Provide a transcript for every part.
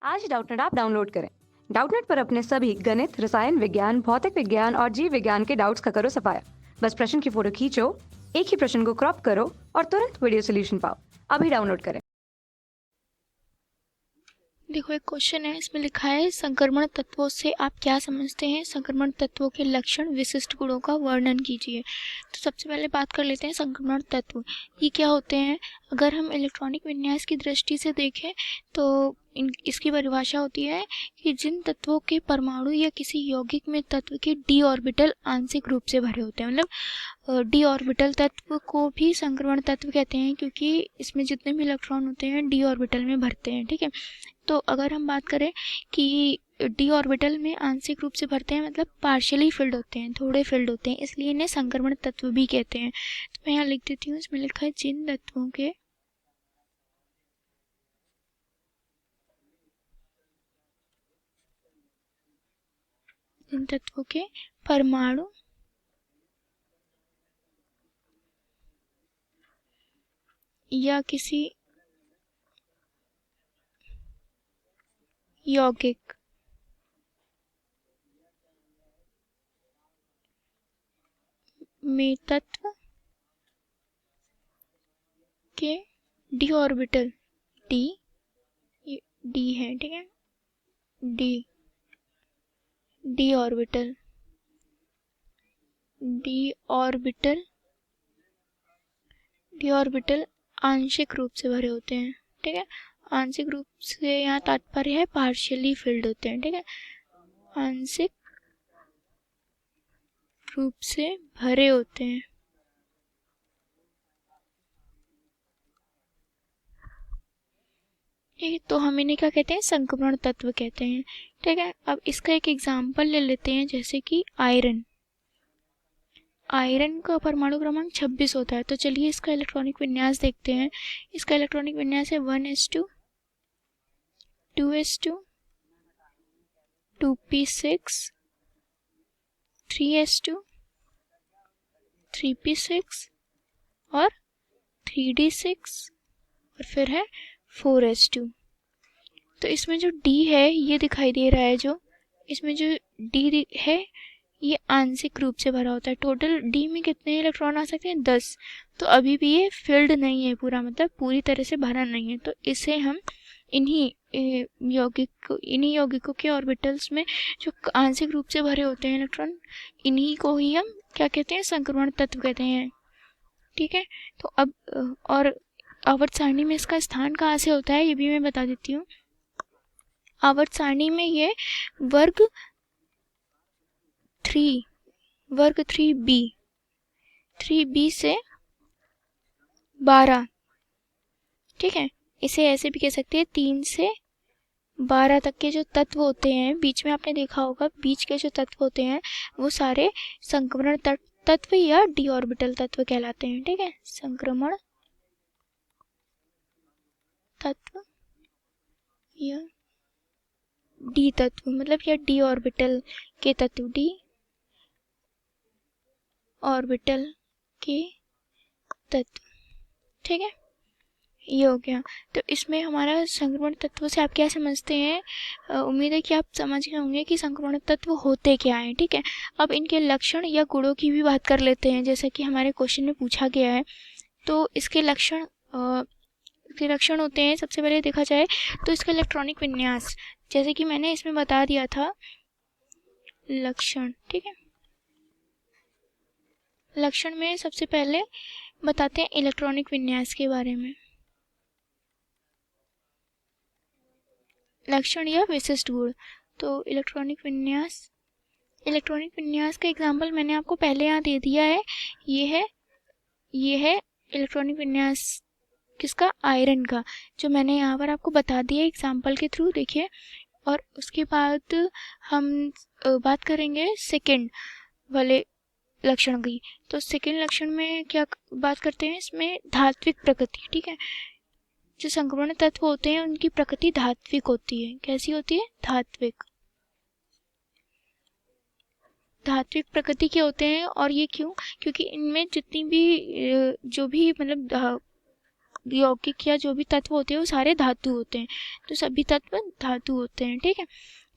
आज Doubtnut app download करें। Doubtnut पर अपने सभी गणित, रसायन विज्ञान, भौतिक विज्ञान और जीव विज्ञान के डाउट्स का करो सफाया। बस प्रश्न की फोटो खींचो, एक ही प्रश्न को क्रॉप करो और तुरंत वीडियो सोल्यूशन पाओ। अभी डाउनलोड करें। देखो, एक क्वेश्चन है, इसमें लिखा है संक्रमण तत्वों से आप क्या समझते हैं? संक्रमण तत्वों के लक्षण, विशिष्ट गुणों का वर्णन कीजिए। तो सबसे पहले बात कर लेते हैं संक्रमण तत्व, ये क्या होते हैं। अगर हम इलेक्ट्रॉनिक विन्यास की दृष्टि से देखें तो इसकी परिभाषा होती है कि जिन तत्वों के परमाणु या किसी यौगिक में तत्व के डी ऑर्बिटल आंशिक रूप से भरे होते हैं, मतलब डी ऑर्बिटल तत्व को भी संक्रमण तत्व कहते हैं, क्योंकि इसमें जितने भी इलेक्ट्रॉन होते हैं डी ऑर्बिटल में भरते हैं। ठीक है, तो अगर हम बात करें कि डी ऑर्बिटल में आंशिक रूप से भरते हैं, मतलब पार्शियली फिल्ड होते हैं, थोड़े फिल्ड होते हैं, इसलिए इन्हें संक्रमण तत्व भी कहते हैं। तो मैं यहाँ लिख देती हूँ, इसमें लिखा है जिन तत्वों के परमाणु या किसी यौगिक में तत्व के डी ऑर्बिटल, डी है, ठीक है, डी ऑर्बिटल आंशिक रूप से भरे होते हैं। ठीक है, आंशिक रूप से यहाँ तात्पर्य है पार्शियली फिल्ड होते हैं। ठीक है, आंशिक रूप से भरे होते हैं। ठीक है, तो हम इन्हें क्या कहते हैं? संक्रमण तत्व कहते हैं। ठीक है, अब इसका एक एग्जाम्पल ले लेते हैं, जैसे कि आयरन का परमाणु क्रमांक 26 होता है। तो चलिए इसका इलेक्ट्रॉनिक विन्यास देखते हैं। इसका इलेक्ट्रॉनिक विन्यास है 1s2 2s2 2p6 3s2 3p6 और 3d6 और फिर है 4s2। तो इसमें जो D है ये दिखाई दे रहा है, जो इसमें जो D है ये आंशिक रूप से भरा होता है। टोटल D में कितने इलेक्ट्रॉन आ सकते हैं? 10। तो अभी भी ये फिल्ड नहीं है पूरा, मतलब पूरी तरह से भरा नहीं है। तो इसे हम इन्हीं यौगिकों के ऑर्बिटल्स में जो आंशिक रूप से भरे होते हैं इलेक्ट्रॉन, इन्हीं को ही हम क्या कहते हैं? संक्रमण तत्व कहते हैं। ठीक है, तो अब और आवर्त सारणी में इसका स्थान कहाँ से होता है ये भी मैं बता देती हूँ। आवर्त सारणी में ये वर्ग 3b से 12। ठीक है, इसे ऐसे भी कह सकते हैं 3 से 12 तक के जो तत्व होते हैं, बीच में आपने देखा होगा बीच के जो तत्व होते हैं वो सारे संक्रमण तत्व या डी ऑर्बिटल तत्व कहलाते हैं। ठीक है, संक्रमण तत्व या डी तत्व, मतलब या डी ऑर्बिटल के तत्व, डी ऑर्बिटल के तत्व। ठीक है, ये हो गया। तो इसमें हमारा संक्रमण तत्व से आप क्या समझते हैं? उम्मीद है कि आप समझ गए होंगे कि संक्रमण तत्व होते क्या हैं। ठीक है, अब इनके लक्षण या गुणों की भी बात कर लेते हैं, जैसा कि हमारे क्वेश्चन में पूछा गया है। तो इसके लक्षण होते हैं, सबसे पहले देखा जाए तो इसका इलेक्ट्रॉनिक विन्यास, जैसे कि मैंने इसमें बता दिया था लक्षण। ठीक है, लक्षण में सबसे पहले बताते हैं इलेक्ट्रॉनिक विन्यास के बारे में। लक्षण या विशिष्ट गुण, तो इलेक्ट्रॉनिक विन्यास का एग्जाम्पल मैंने आपको पहले यहाँ दे दिया है। ये है इलेक्ट्रॉनिक विन्यास किसका? आयरन का, जो मैंने यहाँ पर आपको बता दिया एग्जाम्पल के थ्रू। देखिए, और उसके बाद हम बात करेंगे सेकंड वाले लक्षण की। तो सेकंड लक्षण में क्या बात करते हैं? इसमें धात्विक प्रकृति। ठीक है, जो संक्रमण तत्व होते हैं उनकी प्रकृति धात्विक होती है। कैसी होती है? धात्विक प्रकृति के होते हैं। और ये क्यों? क्योंकि इनमें जितनी भी जो भी मतलब यौगिक या जो भी तत्व होते हैं वो सारे धातु होते हैं, तो सभी तत्व धातु होते हैं। ठीक है,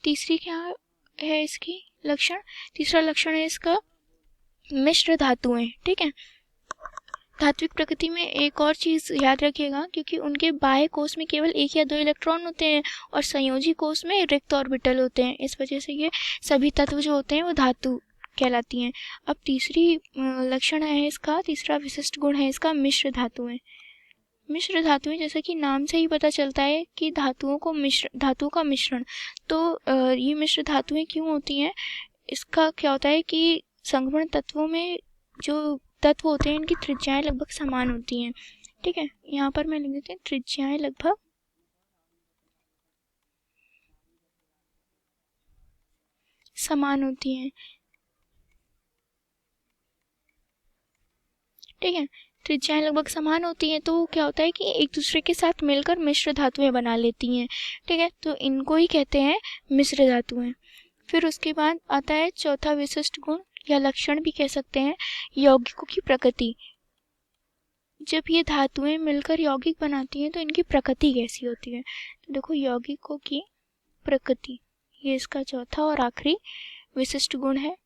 तीसरी क्या है इसकी लक्षण? तीसरा लक्षण है इसका मिश्र धातुएं। ठीक है, धात्विक प्रकृति में एक और चीज़ याद रखिएगा, क्योंकि उनके बाह्य कोश में केवल 1 या 2 इलेक्ट्रॉन होते हैं और संयोजी कोश में रिक्त ऑर्बिटल होते हैं। इस वजह से ये सभी तत्व जो होते हैं वो धातु कहलाती हैं। अब तीसरी लक्षण है इसका, तीसरा विशिष्ट गुण है इसका मिश्र धातुएं। मिश्र धातुएं, जैसा कि नाम से ही पता चलता है कि धातुओं का मिश्रण। तो ये मिश्र धातुएं क्यों होती हैं? इसका क्या होता है कि संक्रमण तत्वों में जो तत्व होते हैं इनकी त्रिज्याएं लगभग समान होती हैं। ठीक है, यहाँ पर मैं लिख देती हूँ त्रिज्याएं लगभग समान होती हैं। ठीक है, त्रिज्याएं लगभग समान होती हैं, तो क्या होता है कि एक दूसरे के साथ मिलकर मिश्र धातुएं बना लेती हैं। ठीक है, तो इनको ही कहते हैं मिश्र धातुएं। फिर उसके बाद आता है चौथा विशिष्ट गुण या लक्षण भी कह सकते हैं, यौगिकों की प्रकृति। जब ये धातुएं मिलकर यौगिक बनाती हैं तो इनकी प्रकृति कैसी होती है? तो देखो, यौगिकों की प्रकृति, ये इसका चौथा और आखिरी विशिष्ट गुण है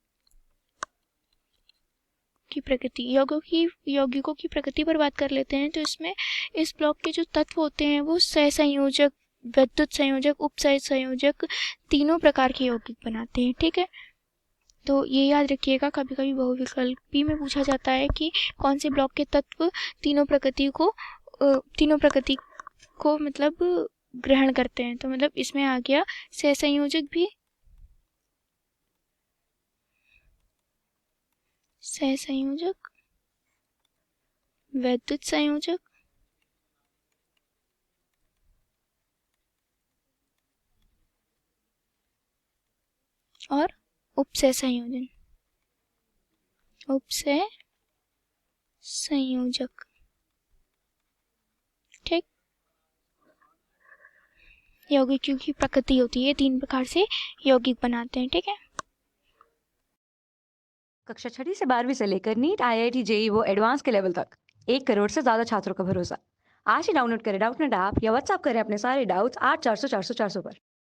की प्रकृति। यौगिकों की प्रकृति पर बात कर लेते हैं, तो इसमें इस ब्लॉक के जो तत्व होते हैं वो सहसंयोजक, विद्युत संयोजक, उपसहसंयोजक तीनों प्रकार के यौगिक बनाते हैं। ठीक है, तो ये याद रखिएगा, कभी कभी बहुविकल्पी में पूछा जाता है कि कौन से ब्लॉक के तत्व तीनों प्रकृति को मतलब ग्रहण करते हैं। तो मतलब इसमें आ गया सहसंयोजक भी, सहसंयोजक, विद्युत संयोजक और उपसह संयोजन, उपसह संयोजक। ठीक, यौगिकों की प्रकृति होती है, 3 प्रकार से यौगिक बनाते हैं। ठीक है, कक्षा 6वीं से 12वीं से लेकर नीट, IIT, JEE वो एडवांस के लेवल तक 1 करोड़ से ज्यादा छात्रों का भरोसा। आज ही डाउनलोड करें डाउटनेट ऐप या व्हाट्सएप करें अपने सारे डाउट्स 8400 400 400 पर।